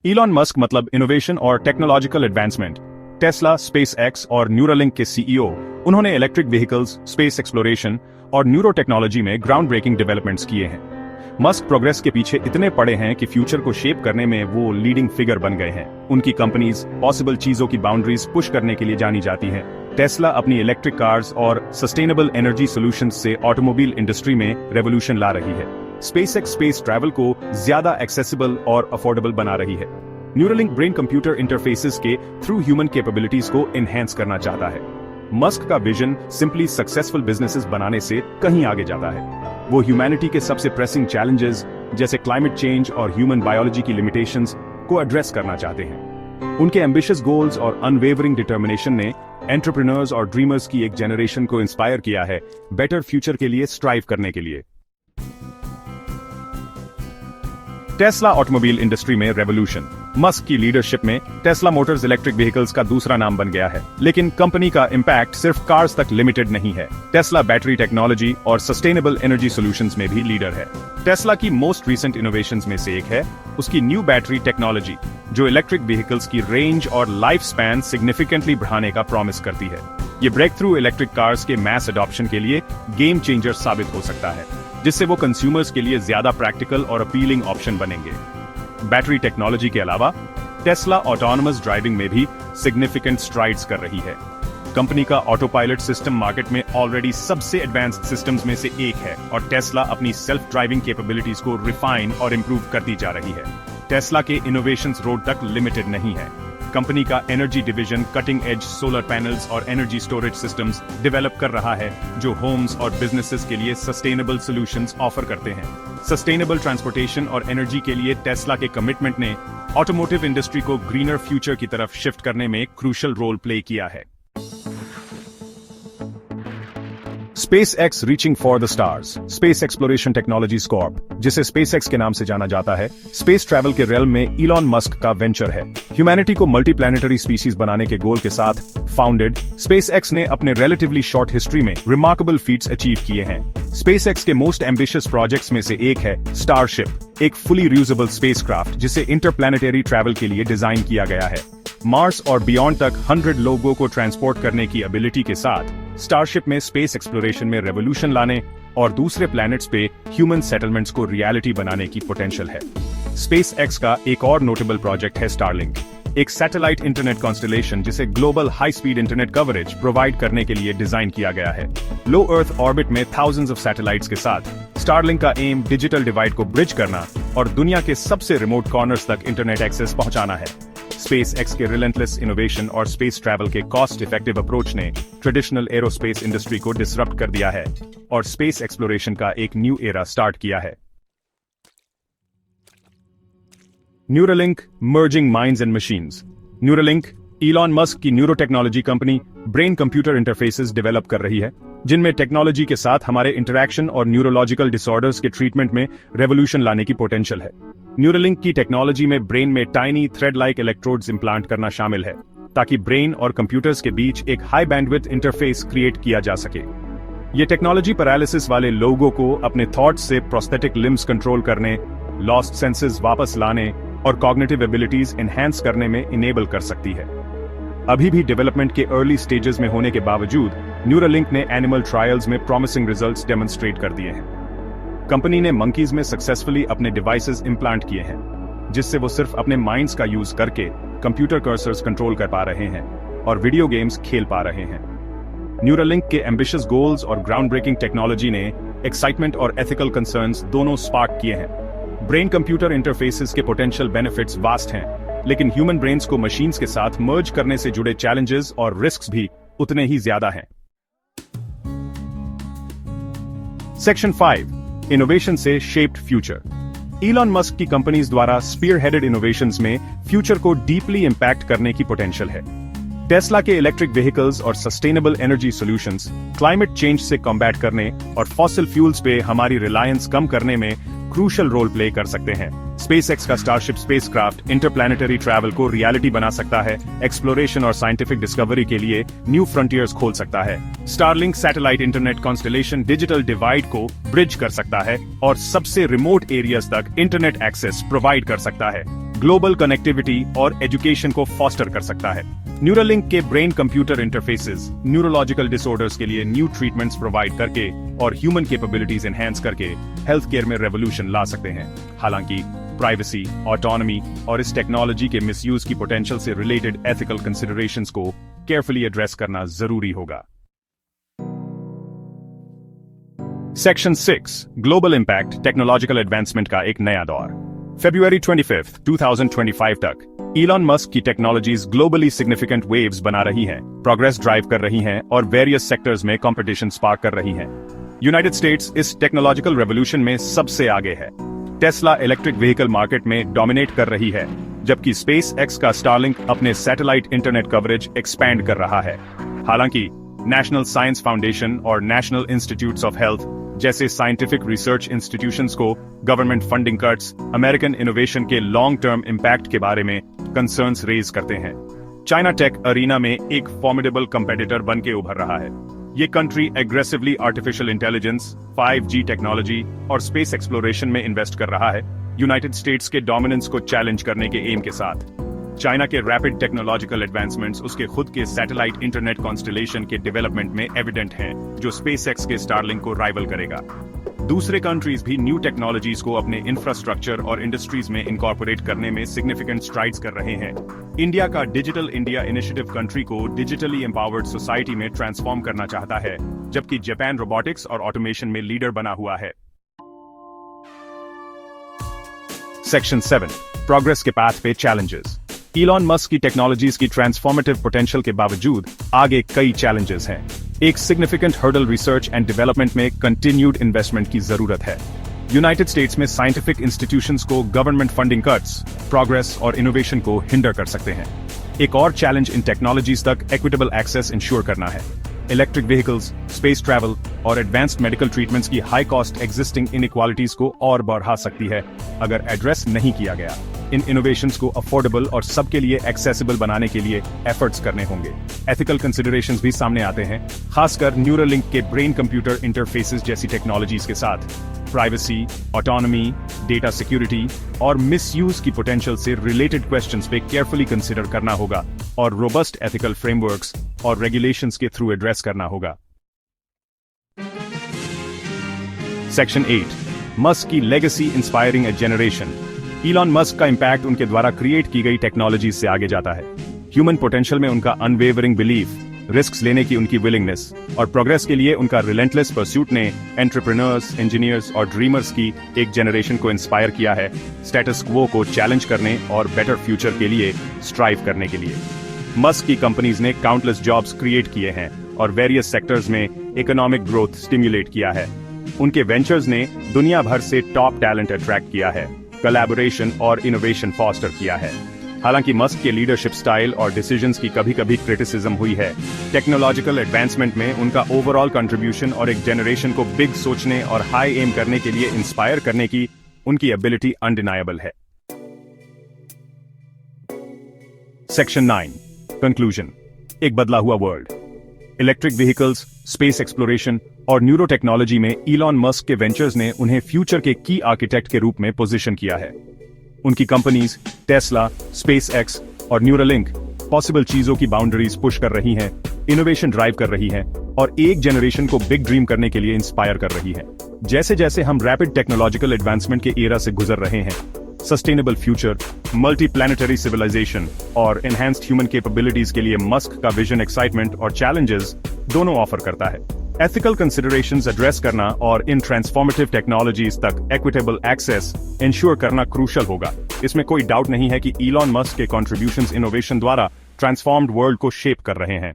Elon Musk मतलब innovation और technological advancement. Tesla, space x और न्यूरालिंक के सीईओ, उन्होंने इलेक्ट्रिक व्हीकल्स, स्पेस एक्सप्लोरेशन और न्यूरो टेक्नोलॉजी में ग्राउंड ब्रेकिंग डेवलपमेंट्स किए हैं। मस्क प्रोग्रेस के पीछे इतने पड़े हैं कि फ्यूचर को शेप करने में वो लीडिंग फिगर बन गए हैं। उनकी कंपनीज पॉसिबल चीजों की बाउंड्रीज पुश करने के लिए जानी जाती हैं। टेस्ला अपनी इलेक्ट्रिक कार्स और सस्टेनेबल एनर्जी सॉल्यूशंस से ऑटोमोबाइल इंडस्ट्री में रेवोल्यूशन ला रही है। स्पेसएक्स स्पेस ट्रैवल को ज्यादा एक्सेसिबल और अफोर्डेबल बना रही है। न्यूरालिंक ब्रेन कंप्यूटर इंटरफेसेस के थ्रू ह्यूमन कैपेबिलिटीज को एनहेंस करना चाहता है। मस्क का विजन सिंपली सक्सेसफुल बिजनेसेस बनाने से कहीं आगे जाता है। वो ह्यूमैनिटी के सबसे प्रेसिंग चैलेंजेस जैसे क्लाइमेट चेंज और ह्यूमन बायोलॉजी की लिमिटेशंस को एड्रेस करना चाहते हैं। उनके एम्बिशियस गोल्स और अनवेवरिंग डिटर्मिनेशन ने एंटरप्रेन्योर्स और ड्रीमर्स की एक जनरेशन को इंस्पायर किया है बेटर फ्यूचर के लिए स्ट्राइव करने के लिए। टेस्ला ऑटोमोबाइल इंडस्ट्री में रेवोल्यूशन। मस्क की लीडरशिप में टेस्ला मोटर्स इलेक्ट्रिक व्हीकल्स का दूसरा नाम बन गया है, लेकिन कंपनी का इंपैक्ट सिर्फ कार्स तक लिमिटेड नहीं है। टेस्ला बैटरी टेक्नोलॉजी और सस्टेनेबल एनर्जी सॉल्यूशंस में भी लीडर है। टेस्ला की मोस्ट रीसेंट इनोवेशंस में से एक है उसकी न्यू बैटरी टेक्नोलॉजी, जो इलेक्ट्रिक व्हीकल्स की रेंज और लाइफ स्पैन सिग्निफिकेंटली बढ़ाने का प्रॉमिस करती है। ये ब्रेक थ्रू इलेक्ट्रिक कार्स के मैस अडॉप्शन के लिए गेम चेंजर साबित हो सकता है, जिससे वो कंज्यूमर्स के लिए ज्यादा प्रैक्टिकल और अपीलिंग ऑप्शन बनेंगे। बैटरी टेक्नोलॉजी के अलावा टेस्ला ऑटोनोमस ड्राइविंग में भी सिग्निफिकेंट स्ट्राइड्स कर रही है। कंपनी का ऑटो पायलट सिस्टम मार्केट में ऑलरेडी सबसे एडवांस्ड सिस्टम्स में से एक है और टेस्ला अपनी सेल्फ ड्राइविंग कैपेबिलिटीज को रिफाइन और इंप्रूव करती जा रही है। टेस्ला के इनोवेशंस रोड तक लिमिटेड नहीं है। कंपनी का energy division cutting edge solar panels और एनर्जी स्टोरेज सिस्टम्स डेवलप कर रहा है, जो होम्स और बिजनेसेस के लिए सस्टेनेबल सॉल्यूशंस ऑफर करते हैं। सस्टेनेबल ट्रांसपोर्टेशन और एनर्जी के लिए टेस्ला के कमिटमेंट ने ऑटोमोटिव इंडस्ट्री को ग्रीनर फ्यूचर की तरफ शिफ्ट करने में क्रूशियल रोल प्ले किया है। SpaceX reaching for the stars. Space exploration technologies Corp, जिसे SpaceX के नाम से जाना जाता है, स्पेस ट्रैवल के रेल में इलॉन मस्क का वेंचर है। ह्यूमैनिटी को मल्टीप्लैनेटरी स्पीसीज बनाने के गोल के साथ फाउंडेड SpaceX ने अपने रिलेटिवली शॉर्ट हिस्ट्री में रिमार्केबल फीट्स अचीव किए हैं। SpaceX के मोस्ट एम्बिशियस प्रोजेक्ट्स में से एक है स्टारशिप, एक फुली रियूजेबल स्पेसक्राफ्ट जिसे इंटरप्लैनेटरी ट्रैवल के लिए डिजाइन किया गया है। मार्स और बियॉन्ड तक 100 लोगों को ट्रांसपोर्ट करने की एबिलिटी के साथ स्टारशिप में स्पेस एक्सप्लोरेशन में रेवोल्यूशन लाने और दूसरे प्लैनेट्स पे ह्यूमन सेटलमेंट्स को रियलिटी बनाने की पोटेंशियल है। SpaceX का एक और नोटेबल प्रोजेक्ट है स्टारलिंक, एक सैटेलाइट इंटरनेट कॉन्स्टलेशन जिसे global high speed internet coverage provide करने के लिए डिजाइन किया गया है। लो अर्थ ऑर्बिट में थाउजेंड्स ऑफ सैटेलाइट्स के साथ स्टारलिंक का एम डिजिटल डिवाइड को ब्रिज करना और दुनिया के सबसे रिमोट कॉर्नर्स तक इंटरनेट एक्सेस पहुंचाना है। SpaceX के रिलेंटलेस इनोवेशन और स्पेस ट्रैवल के कॉस्ट इफेक्टिव अप्रोच ने ट्रेडिशनल एरोस्पेस इंडस्ट्री को डिसरप्ट कर दिया है और स्पेस एक्सप्लोरेशन का एक न्यू एरा स्टार्ट किया है। Neuralink merging minds and machines. Neuralink Elon Musk की neuro technology company brain computer interfaces develop कर रही है, जिनमें टेक्नोलॉजी के साथ हमारे इंटरैक्शन और न्यूरोलॉजिकल डिसऑर्डर्स के ट्रीटमेंट में रेवोल्यूशन लाने की पोटेंशियल है। न्यूरालिंक की टेक्नोलॉजी में ब्रेन में tiny thread like electrodes implant करना शामिल है, ताकि ब्रेन और कंप्यूटर्स के बीच एक हाई बैंडविड्थ इंटरफेस क्रिएट किया जा सके। ये टेक्नोलॉजी पैरालिसिस वाले लोगों को अपने थॉट्स से प्रोस्थेटिक लिम्स कंट्रोल करने, लॉस्ट सेंसेस वापस लाने और कॉग्निटिव एबिलिटीज एनहांस करने में इनेबल कर सकती है। अभी भी डेवलपमेंट के अर्ली स्टेजेस में होने के बावजूद न्यूरालिंक ने एनिमल ट्रायल्स में प्रॉमिसिंग रिजल्ट्स डेमोन्स्ट्रेट कर दिए हैं। कंपनी ने मंकीज में सक्सेसफुली अपने डिवाइसेस इंप्लांट किए हैं, जिससे वो सिर्फ अपने माइंड्स का यूज करके कंप्यूटर कर्सर्स कंट्रोल कर पा रहे हैं और वीडियो गेम्स खेल पा रहे हैं। न्यूरालिंक के एम्बिशियस गोल्स और ग्राउंड ब्रेकिंग टेक्नोलॉजी ने एक्साइटमेंट और एथिकल कंसर्न्स दोनों स्पार्क किए हैं। ब्रेन कंप्यूटर इंटरफेसेस के पोटेंशियल बेनिफिट्स वास्ट हैं, लेकिन ह्यूमन ब्रेन्स को मशीन्स के साथ मर्ज करने से जुड़े चैलेंजेस और रिस्क्स भी उतने ही ज्यादा हैं। सेक्शन 5, इनोवेशन से शेप्ड फ्यूचर। इलॉन मस्क की कंपनीज द्वारा स्पीयर हेडेड इनोवेशंस में फ्यूचर को डीपली इंपैक्ट करने की पोटेंशियल है। टेस्ला के इलेक्ट्रिक व्हीकल्स और sustainable energy solutions climate change से कॉम्बैट करने और फॉसिल फ्यूल्स पे हमारी रिलायंस कम करने में क्रूशियल रोल प्ले कर सकते हैं। SpaceX का स्टारशिप स्पेसक्राफ्ट इंटरप्लैनेटरी ट्रैवल को रियलिटी बना सकता है, एक्सप्लोरेशन और साइंटिफिक डिस्कवरी के लिए न्यू फ्रंटियर्स खोल सकता है। Starlink satellite internet constellation digital divide को ब्रिज कर सकता है और सबसे रिमोट एरियाज तक इंटरनेट एक्सेस प्रोवाइड कर सकता है। ग्लोबल कनेक्टिविटी और एजुकेशन को फॉस्टर कर सकता है। न्यूरालिंक के brain computer interfaces neurological disorders के लिए न्यू ट्रीटमेंट्स प्रोवाइड करके और ह्यूमन कैपेबिलिटीज एनहांस करके हेल्थ केयर में रेवोल्यूशन ला सकते हैं। हालांकि प्राइवेसी, ऑटोनॉमी और इस टेक्नोलॉजी के मिसयूज की पोटेंशियल से रिलेटेड एथिकल कंसिडरेशंस को केयरफुली एड्रेस करना जरूरी होगा। Section 6 global impact technological advancement का एक नया दौर। February 25, 2025 तक इलॉन मस्क की टेक्नोलॉजीज ग्लोबली सिग्निफिकेंट वेव्स बना रही हैं, प्रोग्रेस ड्राइव कर रही हैं और वेरियस सेक्टर्स में कंपटीशन स्पार्क कर रही हैं। यूनाइटेड स्टेट्स इस टेक्नोलॉजिकल रेवोल्यूशन में सबसे आगे है। टेस्ला इलेक्ट्रिक व्हीकल मार्केट में डोमिनेट कर रही है, जबकि स्पेस एक्स का स्टारलिंक अपने सैटेलाइट इंटरनेट कवरेज एक्सपैंड कर रहा है। हालांकि नेशनल साइंस फाउंडेशन और नेशनल इंस्टीट्यूट्स ऑफ हेल्थ जैसे साइंटिफिक रिसर्च इंस्टीट्यूशंस को government funding cuts American innovation के लॉन्ग टर्म इंपैक्ट के बारे में कंसर्न्स रेज करते हैं। चाइना टेक अरीना में एक फॉर्मिडेबल कंपेटिटर बन के उभर रहा है। ये country aggressively artificial intelligence, 5G technology और स्पेस एक्सप्लोरेशन में इन्वेस्ट कर रहा है, यूनाइटेड स्टेट्स के डोमिनेंस को चैलेंज करने के एम के साथ। चाइना के रैपिड टेक्नोलॉजिकल एडवांसमेंट्स उसके खुद के सैटेलाइट इंटरनेट कॉन्स्टलेशन के डेवलपमेंट में एविडेंट हैं, जो स्पेसएक्स के स्टारलिंक को राइवल करेगा। दूसरे कंट्रीज भी न्यू टेक्नोलॉजीज को अपने इंफ्रास्ट्रक्चर और इंडस्ट्रीज में इनकॉर्पोरेट करने में सिग्निफिकेंट स्ट्राइड्स कर रहे हैं। इंडिया का डिजिटल इंडिया इनिशिएटिव कंट्री को डिजिटली एम्पावर्ड सोसाइटी में ट्रांसफॉर्म करना चाहता है, जबकि जापान रोबोटिक्स और ऑटोमेशन में लीडर बना हुआ है। सेक्शन 7 प्रोग्रेस के पाथ पे चैलेंजेस। इलॉन मस्क की टेक्नोलॉजीज की ट्रांसफॉर्मेटिव पोटेंशियल के बावजूद आगे कई चैलेंजेस हैं। एक significant hurdle research and development में कंटिन्यूड इन्वेस्टमेंट की जरूरत है। यूनाइटेड स्टेट्स में साइंटिफिक इंस्टीट्यूशंस को गवर्नमेंट फंडिंग कट्स प्रोग्रेस और इनोवेशन को हिंडर कर सकते हैं। एक और चैलेंज इन टेक्नोलॉजीज तक इक्विटेबल एक्सेस इंश्योर करना है। इलेक्ट्रिक व्हीकल्स, स्पेस ट्रैवल और एडवांस्ड मेडिकल ट्रीटमेंट्स की हाई कॉस्ट एग्जिस्टिंग इनइक्वालिटीज को और बढ़ा सकती है अगर एड्रेस नहीं किया गया। इन इनोवेशंस को अफोर्डेबल और सबके लिए एक्सेसिबल बनाने के लिए एफर्ट्स करने होंगे। एथिकल कंसिडरेशंस भी सामने आते हैं, खासकर न्यूरालिंक के ब्रेन कंप्यूटर इंटरफेसेस जैसी टेक्नोलॉजीज के साथ। प्राइवेसी, ऑटोनॉमी, डेटा सिक्योरिटी और मिसयूज की पोटेंशियल से रिलेटेड क्वेश्चंस पे केयरफुली कंसिडर करना होगा और रोबस्ट एथिकल फ्रेमवर्क्स और रेगुलेशंस के थ्रू एड्रेस करना होगा। सेक्शन 8 मस्क की लेगेसी इंस्पायरिंग ए जनरेशन। इलॉन मस्क का इंपैक्ट उनके द्वारा क्रिएट की गई टेक्नोलॉजी से आगे जाता है। ह्यूमन पोटेंशियल में उनका अनवेवरिंग बिलीफ, रिस्क्स लेने की उनकी विलिंगनेस और प्रोग्रेस के लिए उनका रिलेंटलेस परस्यूट ने एंटरप्रेन्योर्स, इंजीनियर्स और ड्रीमर्स की एक जनरेशन को इंस्पायर किया है, स्टेटस क्वो को चैलेंज करने और बेटर फ्यूचर के लिए स्ट्राइव करने के लिए। मस्क की कंपनीज ने काउंटलेस जॉब्स क्रिएट किए हैं और वेरियस सेक्टर्स में इकोनॉमिक ग्रोथ स्टिम्युलेट किया है। उनके वेंचर्स ने दुनिया भर से टॉप टैलेंट अट्रैक्ट किया है, कोलैबोरेशन और इनोवेशन फॉस्टर किया है। हालांकि मस्क के लीडरशिप स्टाइल और डिसीजंस की कभी कभी क्रिटिसिज्म हुई है, टेक्नोलॉजिकल एडवांसमेंट में उनका ओवरऑल कंट्रीब्यूशन और एक जनरेशन को बिग सोचने और हाई एम करने के लिए इंस्पायर करने की उनकी एबिलिटी अनडिनायबल है। Section 9 conclusion. एक बदला हुआ world. Electric vehicles, space exploration और न्यूरो टेक्नोलॉजी में इलॉन मस्क के वेंचर्स ने उन्हें फ्यूचर के की आर्किटेक्ट के रूप में पोजीशन किया है। उनकी कंपनीज टेस्ला, स्पेस एक्स और न्यूरालिंक पॉसिबल चीजों की बाउंड्रीज पुश कर रही हैं, इनोवेशन ड्राइव कर रही हैं और एक जनरेशन को बिग ड्रीम करने के लिए इंस्पायर कर रही हैं। जैसे जैसे हम रैपिड टेक्नोलॉजिकल एडवांसमेंट के एरा से गुजर रहे हैं, sustainable future, multi planetary civilization और एनहांस्ड ह्यूमन कैपेबिलिटीज के लिए मस्क का विजन एक्साइटमेंट और चैलेंजेस दोनों ऑफर करता है। एथिकल कंसिडरेशंस एड्रेस करना और इन ट्रांसफॉर्मेटिव टेक्नोलॉजीज तक इक्विटेबल एक्सेस इंश्योर करना क्रूशल होगा। इसमें कोई डाउट नहीं है कि इलॉन मस्क के कंट्रीब्यूशंस इनोवेशन द्वारा ट्रांसफॉर्म्ड वर्ल्ड को शेप कर रहे हैं।